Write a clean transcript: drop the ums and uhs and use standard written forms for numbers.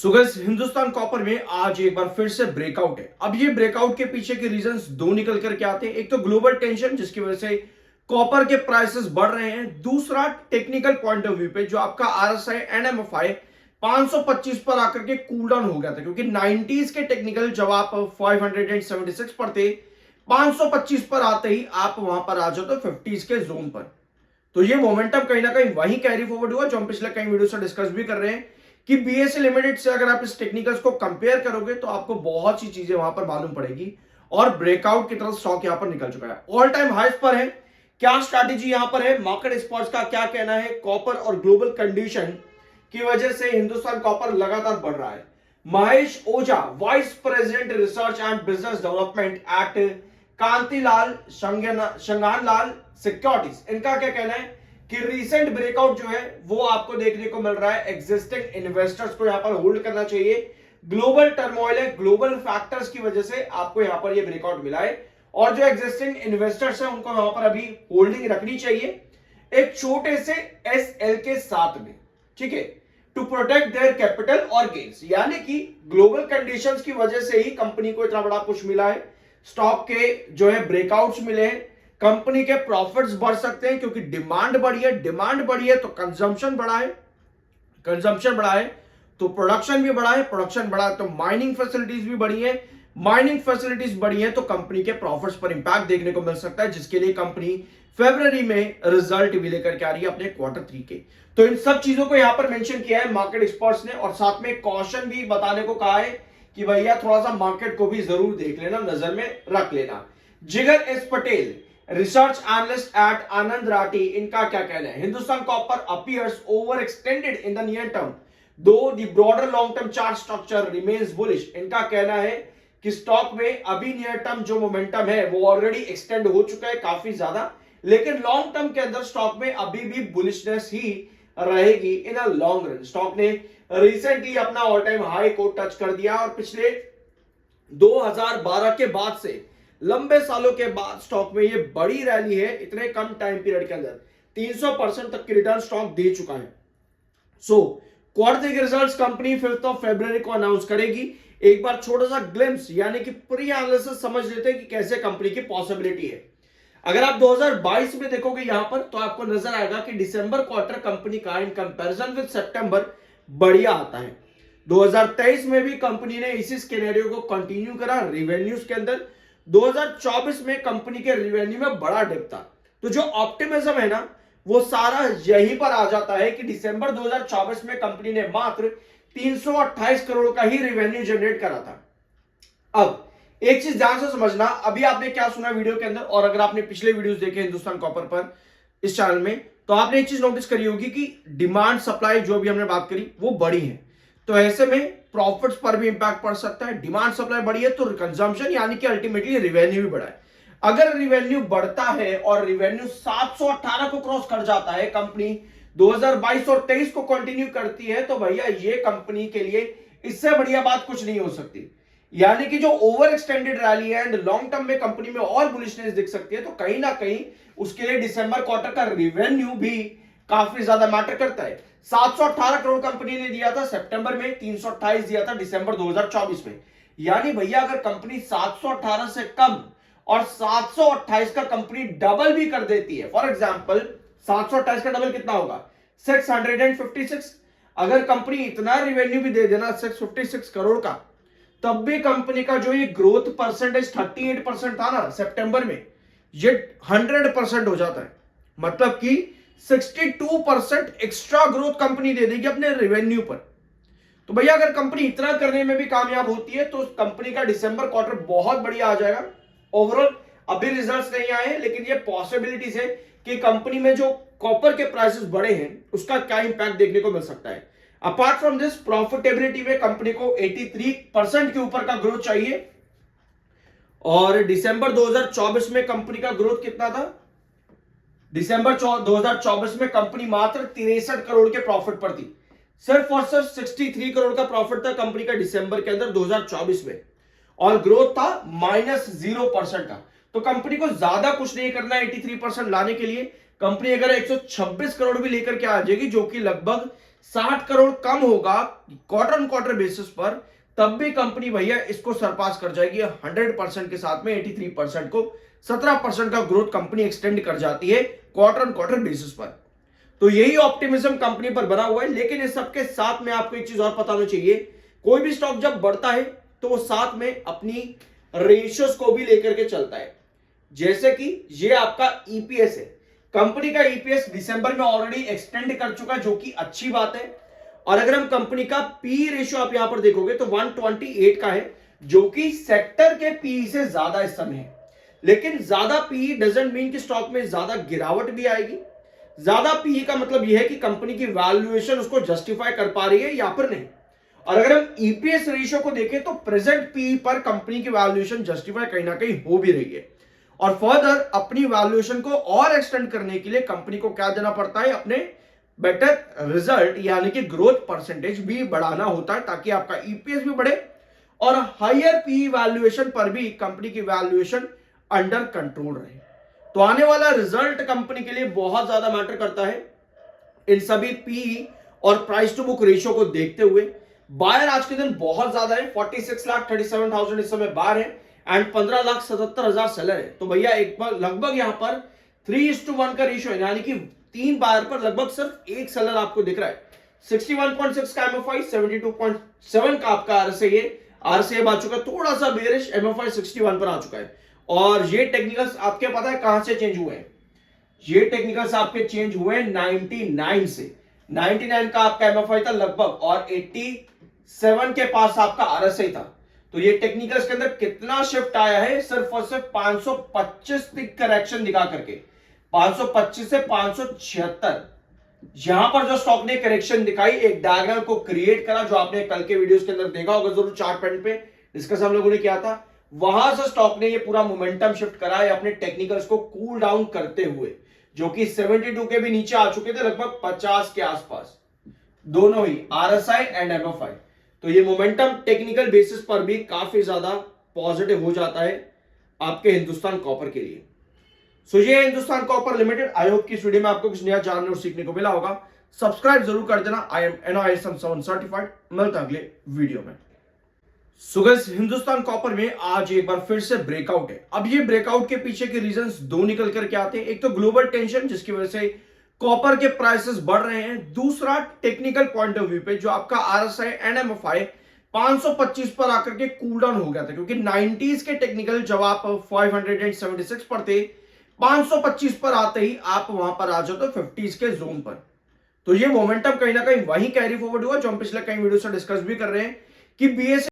सुगस Hindustan copper में आज एक बार फिर से ब्रेकआउट है। अब ये ब्रेकआउट के पीछे के रीजंस दो निकल करके आते हैं। एक तो ग्लोबल टेंशन जिसकी वजह से कॉपर के प्राइसेस बढ़ रहे हैं, दूसरा टेक्निकल पॉइंट ऑफ व्यू पे जो आपका आरएसआई एंड एमएफआई 525 पर आकर के कूल डाउन हो गया था, क्योंकि 90s के टेक्निकल जब आप 576 पर थे, 525 पर आते ही आप वहां पर आ जाते 50s के जोन पर। तो ये मोमेंटम कहीं ना कहीं वही कैरी फॉरवर्ड हुआ जो हम पिछले कई वीडियो से डिस्कस भी कर रहे हैं कि बीएसए लिमिटेड से अगर आप इस टेक्निकल्स को कंपेयर करोगे तो आपको बहुत सी चीजें वहां पर मालूम पड़ेगी। और ब्रेकआउट की तरफ स्टॉक यहां पर निकल चुका है, ऑल टाइम हाइस पर है। क्या स्ट्रैटेजी यहां पर है, मार्केट एक्सपर्ट्स का क्या कहना है, कॉपर और ग्लोबल कंडीशन की वजह से हिंदुस्तान कॉपर लगातार बढ़ रहा है। Mahesh Ojha, vice president research and business development at Kantilal Chhaganlal securities, इनका क्या कहना है कि रीसेंट ब्रेकआउट जो है वो आपको देखने को मिल रहा है। एग्जिस्टिंग इन्वेस्टर्स को यहां पर होल्ड करना चाहिए। ग्लोबल टर्मोइल है, ग्लोबल फैक्टर्स की वजह से आपको यहां पर ये ब्रेकआउट मिला है और जो एग्जिस्टिंग इन्वेस्टर्स हैं उनको यहां पर अभी होल्डिंग रखनी चाहिए एक छोटे से एसएल के साथ में, ठीक है, टू प्रोटेक्ट देयर कैपिटल और गेन्स। यानी कि ग्लोबल कंडीशंस की वजह से ही कंपनी को इतना बड़ा पुश मिला है, स्टॉक के जो है ब्रेकआउट्स मिले हैं, कंपनी के प्रॉफिट्स बढ़ सकते हैं क्योंकि डिमांड बढ़ी है, डिमांड बढ़ी है तो कंजम्पशन बढ़ा है, कंजम्पशन बढ़ा है तो प्रोडक्शन भी बढ़ा है, प्रोडक्शन बढ़ा है तो माइनिंग फैसिलिटीज भी बढ़ी है, माइनिंग फैसिलिटीज बढ़ी है तो कंपनी के प्रॉफिट्स पर इंपैक्ट देखने को मिल सकता है, जिसके लिए कंपनी फरवरी में रिजल्ट भी लेकर के आ रही है अपने Q3 के। तो इन सब चीजों को यहां पर मेंशन किया है मार्केट एक्सपर्ट्स ने और साथ में कॉशन भी बताने को कहा है कि भैया थोड़ा सा मार्केट को भी जरूर देख लेना, नजर में रख लेना। Jigar s Patel, research analyst at Anand Rathi, इनका क्या कहना है, Hindustan copper appears overextended in the near term though the broader long term chart structure remains bullish. इनका कहना है कि स्टॉक में अभी नियर टर्म जो मोमेंटम है वो ऑलरेडी एक्सटेंड हो चुका है काफी ज्यादा, लेकिन लॉन्ग टर्म के अंदर स्टॉक में अभी भी बुलिशनेस ही रहेगी इन अ लॉन्ग रन। स्टॉक ने रिसेंटली अपना ऑल टाइम हाई को टच कर दिया और पिछले 2012 के बाद से लंबे सालों के बाद स्टॉक में ये बड़ी रैली है, इतने कम टाइम पीरियड के अंदर 300% तक की रिटर्न स्टॉक दे चुका है। सो क्वार्टर के रिजल्ट्स कंपनी 5 फरवरी को अनाउंस करेगी। एक बार छोटा सा ग्लिम्स यानी कि प्री एनालिसिस समझ लेते हैं कि कैसे कंपनी की पॉसिबिलिटी है। अगर आप 2022 में देखोगे यहां पर तो आपको नजर आएगा कि दिसंबर क्वार्टर कंपनी का इन कंपैरिजन विद सितंबर बढ़िया आता है। 2023 में भी कंपनी ने इसी स्केनेरियो को कंटिन्यू करा रिवेन्यूज के अंदर। 2024 में कंपनी के रिवेन्यू में बड़ा डिप था, तो जो ऑप्टिमिज्म है ना वो सारा यहीं पर आ जाता है कि दिसंबर 2024 में कंपनी ने मात्र 328 करोड़ का ही रिवेन्यू जनरेट करा था। अब एक चीज ध्यान से समझना, अभी आपने क्या सुना वीडियो के अंदर, और अगर आपने पिछले वीडियोस देखे हिंदुस्तान कॉपर पर इस चैनल में तो आपने एक चीज नोटिस करी होगी कि डिमांड सप्लाई जो भी हमने बात करी वो बड़ी है, तो ऐसे में प्रॉफिट्स पर भी इंपैक्ट पड़ सकता है। डिमांड सप्लाई बढ़ी है तो कंजम्पशन यानी कि अल्टीमेटली रिवेन्यू भी बढ़ा है। अगर रिवेन्यू बढ़ता है और रिवेन्यू 718 को क्रॉस कर जाता है, कंपनी 2022 और 23 को कंटिन्यू करती है, तो भैया ये कंपनी के लिए इससे बढ़िया बात कुछ नहीं हो सकती। यानी कि जो ओवर एक्सटेंडेड रैली है एंड लॉन्ग टर्म में कंपनी में और बुलिशनेस दिख सकती है, तो कहीं ना कहीं उसके लिए दिसंबर क्वार्टर का रिवेन्यू भी काफी ज्यादा मैटर करता है। 718 करोड़ कंपनी ने दिया था सितंबर में, 328 दिया था दिसंबर 2024 में। यानी भैया अगर कंपनी 718 से कम और 728 का कंपनी डबल भी कर देती है, फॉर एग्जांपल 728 का डबल कितना होगा, 656। अगर कंपनी इतना रिवेन्यू भी दे देना 656 करोड़ का, तब भी कंपनी का जो ये ग्रोथ परसेंटेज 38% था ना सितंबर में, ये 100% हो जाता है। मतलब कि 62% एक्स्ट्रा ग्रोथ कंपनी दे देगी अपने रेवेन्यू पर। तो भैया अगर कंपनी इतना करने में भी कामयाब होती है तो कंपनी का दिसंबर क्वार्टर बहुत बढ़िया आ जाएगा। ओवरऑल अभी रिजल्ट्स नहीं आए, लेकिन ये पॉसिबिलिटीज है कि कंपनी में जो कॉपर के प्राइसेस बढ़े हैं उसका क्या इंपैक्ट देखने को मिल सकता है। अपार्ट फ्रॉम दिस, प्रॉफिटेबिलिटी में कंपनी को 83% के ऊपर का ग्रोथ चाहिए और दिसंबर 2024 में कंपनी का ग्रोथ कितना था, दिसंबर 2024 में कंपनी मात्र 63 करोड़ के प्रॉफिट पर थी। सिर्फ और सिर्फ 63 करोड़ का प्रॉफिट था कंपनी का दिसंबर के अंदर 2024 में, और ग्रोथ था -0% का। तो कंपनी को ज्यादा कुछ नहीं करना है 83% लाने के लिए। कंपनी अगर 126 करोड़ भी लेकर के आ जाएगी, जो कि लगभग 60 करोड़ कम होगा क्वार्टर ऑन क्वार्टर बेसिस पर, तब भी कंपनी भैया इसको सरपास कर जाएगी 100% के साथ में। 83% को 17% का ग्रोथ कंपनी एक्सटेंड कर जाती है क्वार्टर ऑन क्वार्टर बेसिस पर। तो यही ऑप्टिमिज्म कंपनी पर बना हुआ है। लेकिन इस सबके साथ में आपको एक चीज और पता होना चाहिए, कोई भी स्टॉक जब बढ़ता है तो वो साथ में अपनी रेशियोज को भी लेकर के चलता है। जैसे कि ये आपका ईपीएस है, कंपनी का ईपीएस दिसंबर में ऑलरेडी एक्सटेंड कर चुका है, जो कि अच्छी बात है। और अगर हम कंपनी का पी रेशियो आप यहां पर देखोगे तो 128 का है, जो कि सेक्टर के पी से ज्यादा इस समय है। लेकिन ज्यादा पी डजंट मीन कि स्टॉक में ज्यादा गिरावट भी आएगी। ज्यादा पी का मतलब यह है कि कंपनी की वैल्यूएशन उसको जस्टिफाई कर पा रही है या फिर नहीं। और अगर हम ईपीएस रेशियो को देखें तो प्रेजेंट पी पर कंपनी की वैल्यूएशन जस्टिफाई कहीं ना कहीं हो भी रही है। और फर्दर अपनी वैल्यूएशन को और एक्सटेंड करने के लिए कंपनी को क्या देना पड़ता है, अपने बेटर रिजल्ट यानी कि ग्रोथ परसेंटेज भी बढ़ाना होता है, ताकि आपका ईपीएस भी बढ़े और हायर पी वैल्यूएशन पर भी कंपनी की वैल्यूएशन अंडर कंट्रोल रहे। तो आने वाला रिजल्ट कंपनी के लिए बहुत ज्यादा मैटर करता है। इन सभी पी और प्राइस टू बुक रेशियो को देखते हुए बायर आज के दिन बहुत ज्यादा है, 46,37,000 इस समय बायर है एंड 15,77,000 सेलर है। तो भैया एक बार लगभग यहां पर 3:1 का रेशियो है, यानी कि 3 बायर पर लगभग सिर्फ एक सेलर आपको दिख रहा है। 61.6 का एमएफआई, 72.7 का आपका आरसीए आ चुका है, थोड़ा सा बेरिश एमएफआई 61 पर आ चुका है। और ये टेक्निकल्स आपके पता है कहां से चेंज हुए हैं? ये टेक्निकल्स आपके चेंज हुए 99 से। 99 का आपका एमएफआई था लगभग और 87 के पास आपका आरएसआई था। तो ये टेक्निकल्स के अंदर कितना शिफ्ट आया है, सिर्फ और सिर्फ 525 तक करेक्शन दिखा करके, 525 से 576। यहां पर जो स्टॉक ने करेक्शन दिखाई, एक डायग्राम को क्रिएट करा, जो आपने कल के वीडियोस के अंदर देखा होगा जरूर, चार्ट पैटर्न पे डिस्कस हम लोगों ने किया था। वहां से स्टॉक ने ये पूरा मोमेंटम शिफ्ट करा है अपने टेक्निकल्स को कूल डाउन करते हुए, जो कि 72 के भी नीचे आ चुके थे, लगभग 50 के आसपास, दोनों ही आरएसआई एंड एमएफआई। तो ये मोमेंटम टेक्निकल बेसिस पर भी काफी ज्यादा पॉजिटिव हो जाता है आपके हिंदुस्तान कॉपर के लिए। सो ये Hindustan copper limited. I hope कि इस वीडियो में आपको कुछ नया जानने और सीखने को मिला होगा। सब्सक्राइब जरूर कर देना। I am NISM 7 certified. मिलता अगले वीडियो में। सो गाइस, हिंदुस्तान कॉपर में आज एक बार फिर से ब्रेकआउट है। अब ये ब्रेकआउट के पीछे के रीजंस दो निकल करके आते हैं। एक तो ग्लोबल टेंशन, जिसकी वजह से कॉपर के प्राइसेस बढ़ रहे हैं। दूसरा टेक्निकल पॉइंट ऑफ व्यू पे जो आपका आरएसआई एंड एमएफआई 525 पर आकर के कूल डाउन हो गया था, क्योंकि 90s के टेक्निकल जब आप 576 पर थे, 525 पर आते ही आप वहां पर आ जाते 50s के जोन पर। तो ये मोमेंटम कहीं ना कहीं वही कैरी फॉरवर्ड हुआ, जो हम पिछले कई वीडियो से डिस्कस भी कर रहे हैं कि बीएसई